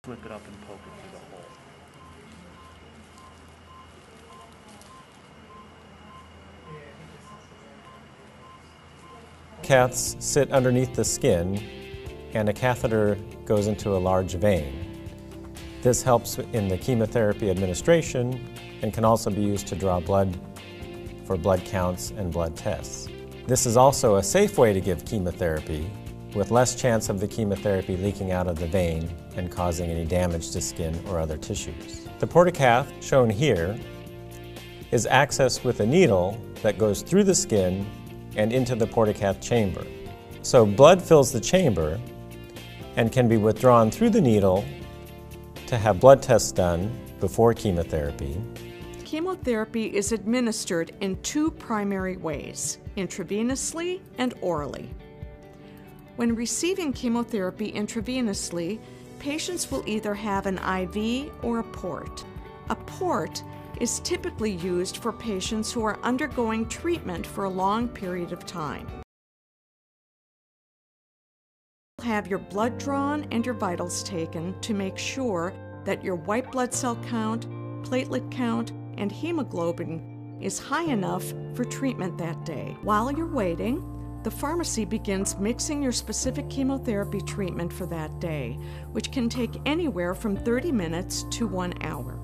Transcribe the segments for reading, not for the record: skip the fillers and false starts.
Flip it up and poke it through the hole. Caths sit underneath the skin and a catheter goes into a large vein. This helps in the chemotherapy administration and can also be used to draw blood for blood counts and blood tests. This is also a safe way to give chemotherapy with less chance of the chemotherapy leaking out of the vein and causing any damage to skin or other tissues. The portacath, shown here, is accessed with a needle that goes through the skin and into the portacath chamber. So blood fills the chamber and can be withdrawn through the needle to have blood tests done before chemotherapy. Chemotherapy is administered in two primary ways, intravenously and orally. When receiving chemotherapy intravenously, patients will either have an IV or a port. A port is typically used for patients who are undergoing treatment for a long period of time. Have your blood drawn and your vitals taken to make sure that your white blood cell count, platelet count, and hemoglobin is high enough for treatment that day. While you're waiting, the pharmacy begins mixing your specific chemotherapy treatment for that day, which can take anywhere from 30 minutes to 1 hour.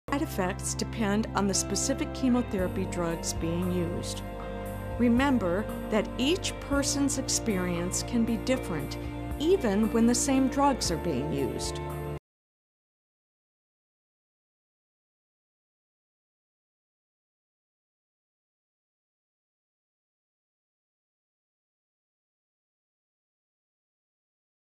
Side effects depend on the specific chemotherapy drugs being used. Remember that each person's experience can be different, even when the same drugs are being used.